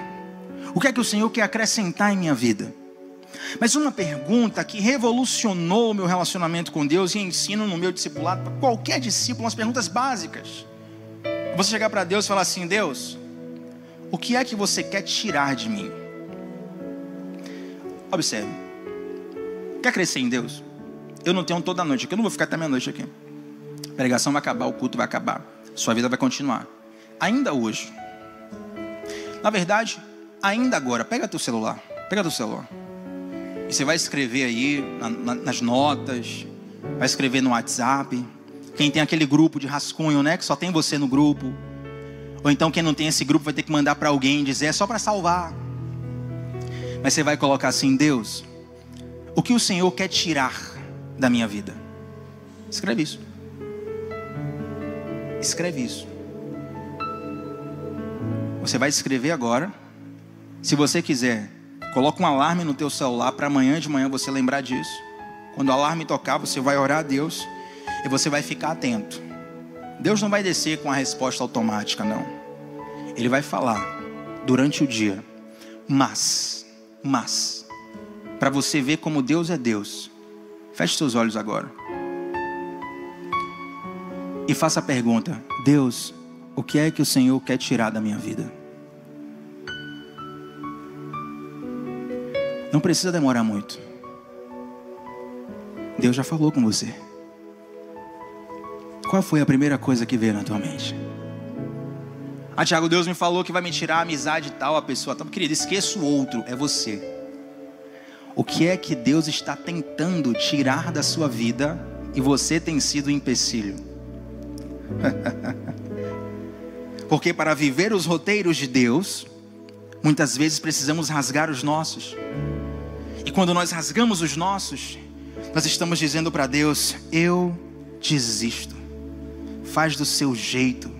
O que é que o Senhor quer acrescentar em minha vida? Mas uma pergunta que revolucionou o meu relacionamento com Deus e ensino no meu discipulado, para qualquer discípulo, umas perguntas básicas. Você chegar para Deus e falar assim: Deus, o que é que você quer tirar de mim? Observe. Quer crescer em Deus? Eu não tenho toda a noite aqui, eu não vou ficar até meia-noite aqui. A pregação vai acabar, o culto vai acabar, sua vida vai continuar. Ainda hoje. Na verdade, ainda agora, pega teu celular. E você vai escrever aí nas notas, vai escrever no WhatsApp. Quem tem aquele grupo de rascunho, né, que só tem você no grupo. Ou então quem não tem esse grupo vai ter que mandar para alguém dizer, é só para salvar. Mas você vai colocar assim: Deus, o que o Senhor quer tirar da minha vida? Escreve isso. Escreve isso. Você vai escrever agora. Se você quiser, coloca um alarme no teu celular para amanhã de manhã você lembrar disso. Quando o alarme tocar, você vai orar a Deus e você vai ficar atento. Deus não vai descer com a resposta automática, não. Ele vai falar durante o dia. Mas, para você ver como Deus é Deus, feche seus olhos agora e faça a pergunta: Deus, o que é que o Senhor quer tirar da minha vida? Não precisa demorar muito. Deus já falou com você. Qual foi a primeira coisa que veio na tua mente? Ah, Tiago, Deus me falou que vai me tirar a amizade tal, a pessoa tal. Querido, esqueça o outro, é você. O que é que Deus está tentando tirar da sua vida e você tem sido o empecilho? Porque para viver os roteiros de Deus, muitas vezes precisamos rasgar os nossos. E quando nós rasgamos os nossos, nós estamos dizendo para Deus: eu desisto. Faz do seu jeito,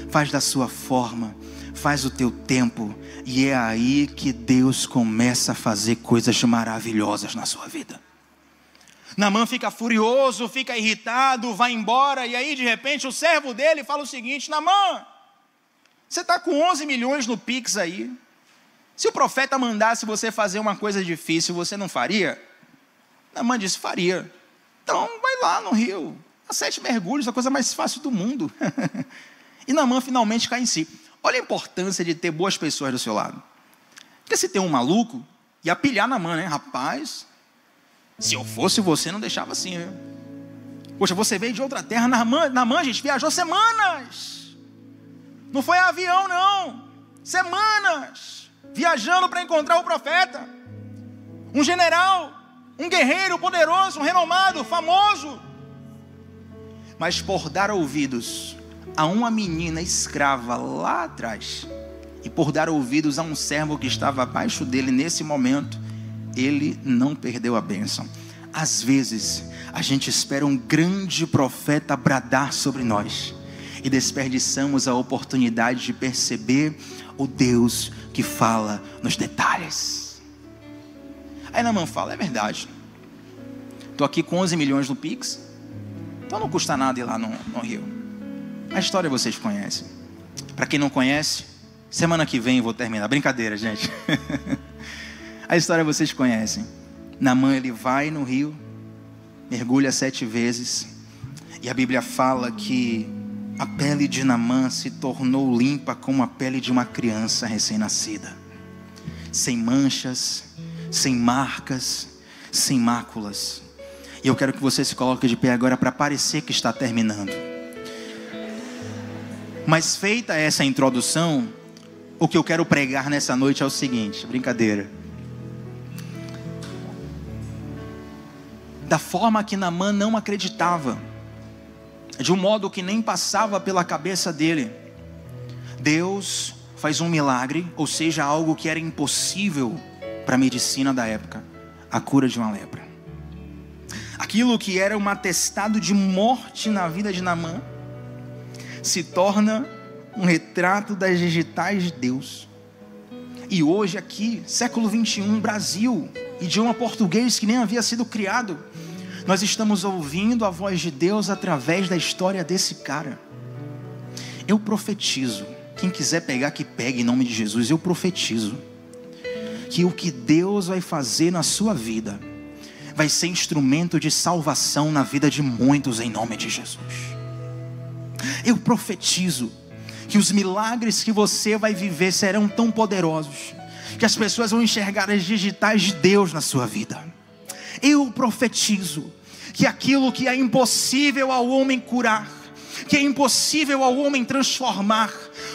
faz da sua forma, faz o teu tempo. E é aí que Deus começa a fazer coisas maravilhosas na sua vida. Naamã fica furioso, fica irritado, vai embora. E aí de repente o servo dele fala o seguinte: Naamã, você está com 11 milhões no Pix aí. Se o profeta mandasse você fazer uma coisa difícil, você não faria? Naamã disse: faria. Então vai lá no rio, a 7 mergulhos, a coisa mais fácil do mundo. E Naamã finalmente cai em si. Olha a importância de ter boas pessoas do seu lado. Porque se tem um maluco, ia pilhar Naamã, né? Rapaz, se eu fosse você, não deixava assim, viu? Poxa, você veio de outra terra. Naamã, gente, viajou semanas. Não foi avião, não. semanas, viajando para encontrar o profeta. Um general, um guerreiro poderoso, um renomado, famoso. Mas por dar ouvidos a uma menina escrava lá atrás, e por dar ouvidos a um servo que estava abaixo dele nesse momento, ele não perdeu a bênção. Às vezes, a gente espera um grande profeta bradar sobre nós, e desperdiçamos a oportunidade de perceber o Deus que fala nos detalhes. Aí Naamã fala, é verdade, estou aqui com 11 milhões no Pix, então não custa nada ir lá no Rio. A história vocês conhecem. Para quem não conhece, semana que vem eu vou terminar. Brincadeira, gente. A história vocês conhecem. Naamã, ele vai no rio, mergulha 7 vezes, e a Bíblia fala que a pele de Naamã se tornou limpa como a pele de uma criança recém-nascida, sem manchas, sem marcas, sem máculas. E eu quero que você se coloque de pé agora para parecer que está terminando. Mas feita essa introdução, o que eu quero pregar nessa noite é o seguinte, brincadeira. Da forma que Naamã não acreditava, de um modo que nem passava pela cabeça dele, Deus faz um milagre, ou seja, algo que era impossível para a medicina da época, a cura de uma lepra. Aquilo que era um atestado de morte na vida de Naamã, se torna um retrato das digitais de Deus. E hoje aqui, século 21, Brasil, idioma português que nem havia sido criado, nós estamos ouvindo a voz de Deus através da história desse cara. Eu profetizo, quem quiser pegar que pegue em nome de Jesus, eu profetizo que o que Deus vai fazer na sua vida vai ser instrumento de salvação na vida de muitos em nome de Jesus. Eu profetizo que os milagres que você vai viver serão tão poderosos que as pessoas vão enxergar as digitais de Deus na sua vida. Eu profetizo que aquilo que é impossível ao homem curar, que é impossível ao homem transformar,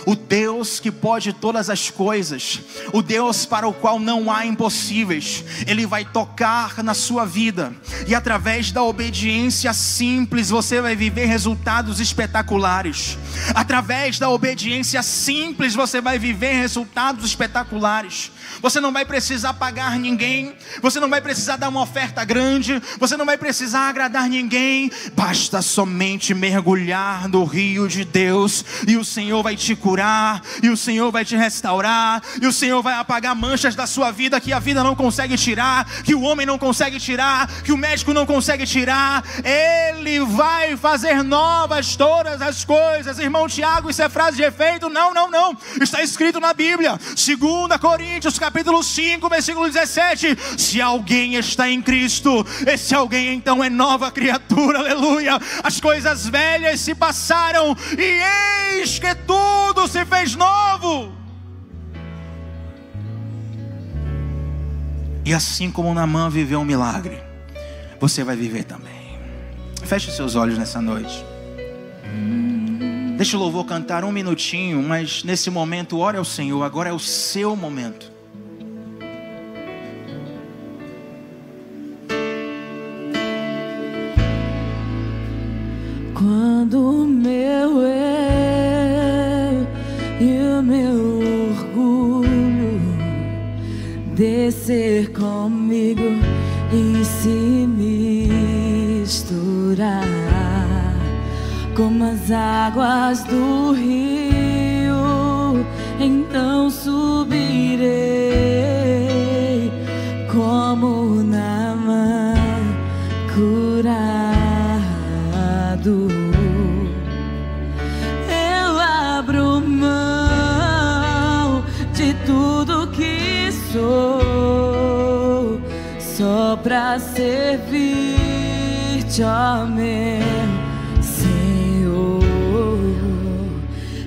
o Deus que pode todas as coisas, o Deus para o qual não há impossíveis, Ele vai tocar na sua vida, e através da obediência simples você vai viver resultados espetaculares. Através da obediência simples você vai viver resultados espetaculares. Você não vai precisar pagar ninguém, você não vai precisar dar uma oferta grande, você não vai precisar agradar ninguém, basta somente mergulhar no rio de Deus, e o Senhor vai te curar, e o Senhor vai te restaurar, e o Senhor vai apagar manchas da sua vida que a vida não consegue tirar, que o homem não consegue tirar, que o médico não consegue tirar. Ele vai fazer novas todas as coisas. Irmão Tiago, isso é frase de efeito? Não, está escrito na Bíblia, 2 Coríntios capítulo 5, versículo 17, se alguém está em Cristo, esse alguém então é nova criatura, aleluia. As coisas velhas se passaram, e eis que tudo se fez novo. E assim como Naamã viveu um milagre, você vai viver também. Feche seus olhos nessa noite. Deixa o louvor cantar 1 minutinho, mas nesse momento ore ao Senhor. Agora é o seu momento. Quando o meu eu e o meu orgulho descer comigo e se misturar como as águas do rio, então subirei como Naamã curado. Eu abro mão de tudo que sou, só pra servir-te, ó meu Senhor.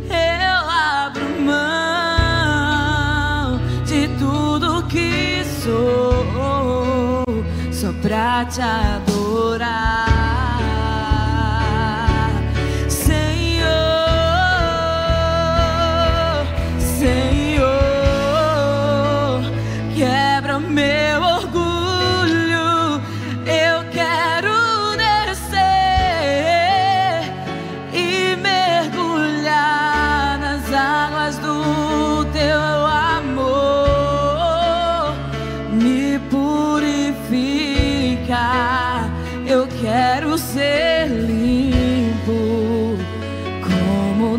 Eu abro mão de tudo que sou, só pra te adorar. Senhor,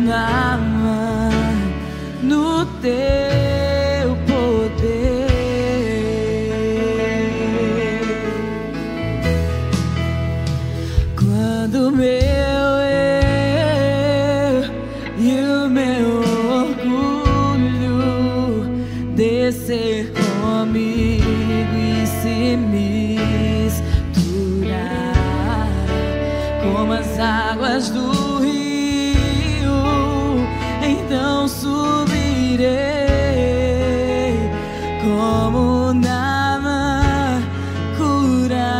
Naamã, no teu poder. Quando meu eu e o meu orgulho descer comigo e se misturar como as águas do rio, então subirei como Naamã curado.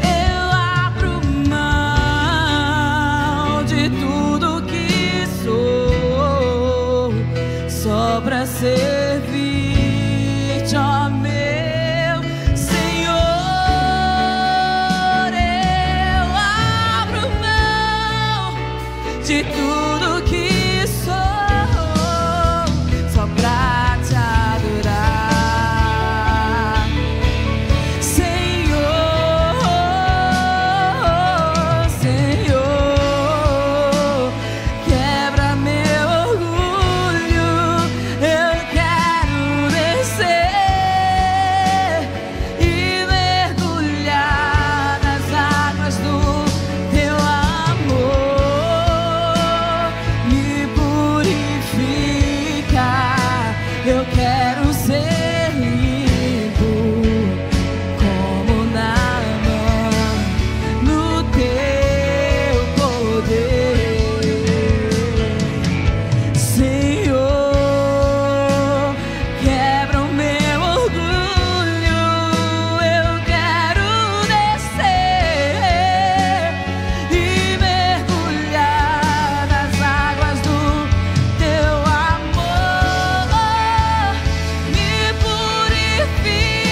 Eu abro mão de tudo que sou só pra servir-te, ó meu Senhor. Eu abro mão de tudo que sou só pra te adorar, Senhor. Senhor, quebra meu orgulho. Eu quero descer e mergulhar nas águas do teu amor. Me purificar. Eu quero ser limpo como Naamã, no teu poder, Senhor. Quebra o meu orgulho. Eu quero descer e mergulhar nas águas do teu amor. Me purificar.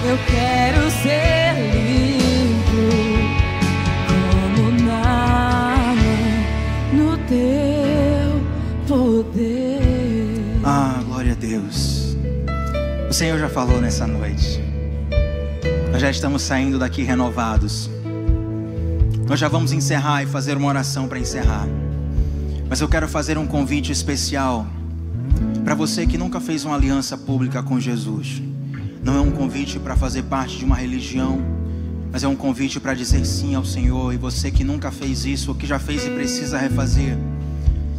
Eu quero ser limpo como Naamã, no teu poder. Ah, glória a Deus. O Senhor já falou nessa noite. Nós já estamos saindo daqui renovados. Nós já vamos encerrar e fazer uma oração para encerrar. Mas eu quero fazer um convite especial para você que nunca fez uma aliança pública com Jesus. Não é um convite para fazer parte de uma religião, mas é um convite para dizer sim ao Senhor. E você que nunca fez isso, ou que já fez e precisa refazer,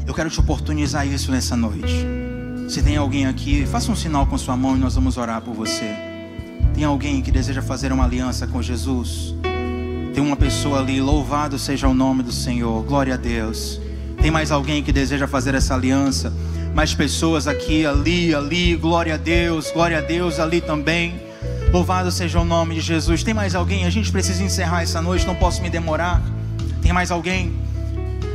eu quero te oportunizar isso nessa noite. Se tem alguém aqui, faça um sinal com sua mão e nós vamos orar por você. Tem alguém que deseja fazer uma aliança com Jesus? Tem uma pessoa ali, louvado seja o nome do Senhor, glória a Deus. Tem mais alguém que deseja fazer essa aliança? Mais pessoas aqui, ali, glória a Deus ali também. Louvado seja o nome de Jesus. Tem mais alguém? A gente precisa encerrar essa noite, não posso me demorar. Tem mais alguém?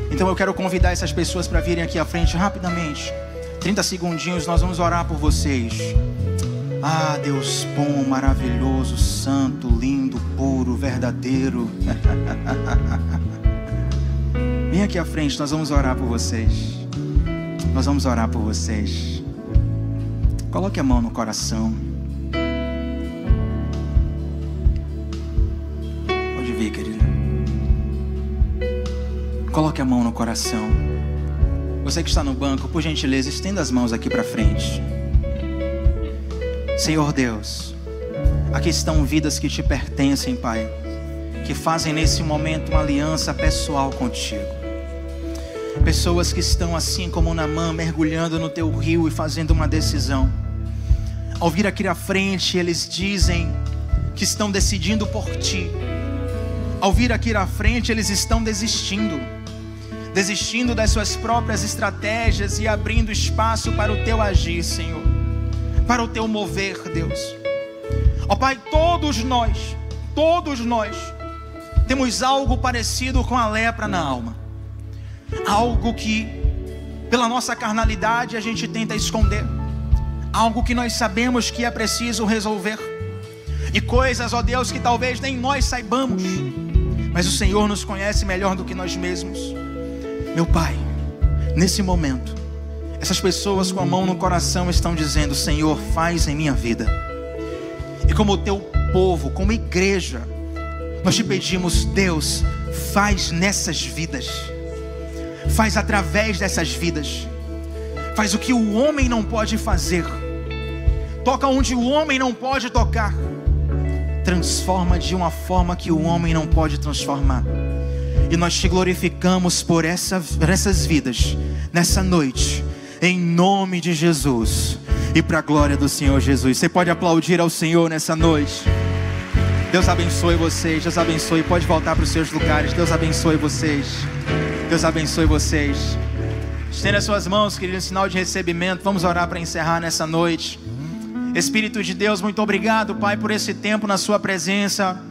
Então eu quero convidar essas pessoas para virem aqui à frente rapidamente. 30 segundinhos, nós vamos orar por vocês. Ah, Deus bom, maravilhoso, santo, lindo, puro, verdadeiro. Vem aqui à frente, nós vamos orar por vocês. Nós vamos orar por vocês. Coloque a mão no coração. Pode vir, querido. Coloque a mão no coração. Você que está no banco, por gentileza, estenda as mãos aqui para frente. Senhor Deus, aqui estão vidas que te pertencem, Pai, que fazem nesse momento uma aliança pessoal contigo. Pessoas que estão assim como Naamã, mergulhando no teu rio e fazendo uma decisão. Ao vir aqui à frente, eles dizem que estão decidindo por ti. Ao vir aqui à frente, eles estão desistindo das suas próprias estratégias e abrindo espaço para o teu agir, Senhor, para o teu mover, Deus. Ó Pai, todos nós temos algo parecido com a lepra na alma. Algo que pela nossa carnalidade a gente tenta esconder. Algo que nós sabemos que é preciso resolver. E coisas, ó Deus, que talvez nem nós saibamos, mas o Senhor nos conhece melhor do que nós mesmos. Meu Pai, nesse momento, essas pessoas com a mão no coração estão dizendo: Senhor, faz em minha vida. E como o teu povo, como igreja, Nós te pedimos, Deus, faz nessas vidas, faz através dessas vidas, faz o que o homem não pode fazer, toca onde o homem não pode tocar, transforma de uma forma que o homem não pode transformar. E nós te glorificamos por essas vidas nessa noite, em nome de Jesus e para a glória do Senhor Jesus. Você pode aplaudir ao Senhor nessa noite. Deus abençoe vocês, Deus abençoe. Pode voltar para os seus lugares. Deus abençoe vocês, Deus abençoe vocês. Estenda as suas mãos, querido, em sinal de recebimento. Vamos orar para encerrar nessa noite. Espírito de Deus, muito obrigado, Pai, por esse tempo na sua presença.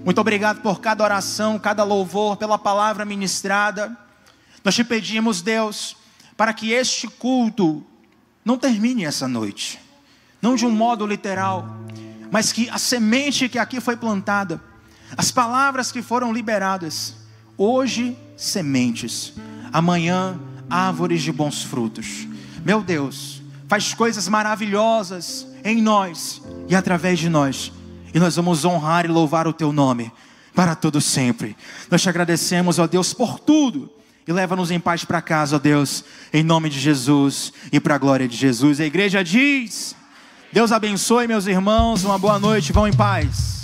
Muito obrigado por cada oração, cada louvor, pela palavra ministrada. Nós te pedimos, Deus, para que este culto não termine essa noite, não de um modo literal, mas que a semente que aqui foi plantada, as palavras que foram liberadas, hoje sementes, amanhã árvores de bons frutos. Meu Deus, faz coisas maravilhosas em nós e através de nós, e nós vamos honrar e louvar o teu nome para todo sempre. Nós te agradecemos, ó Deus, por tudo, e leva-nos em paz para casa, ó Deus, em nome de Jesus e para a glória de Jesus. A igreja diz: Deus abençoe, meus irmãos, uma boa noite, vão em paz.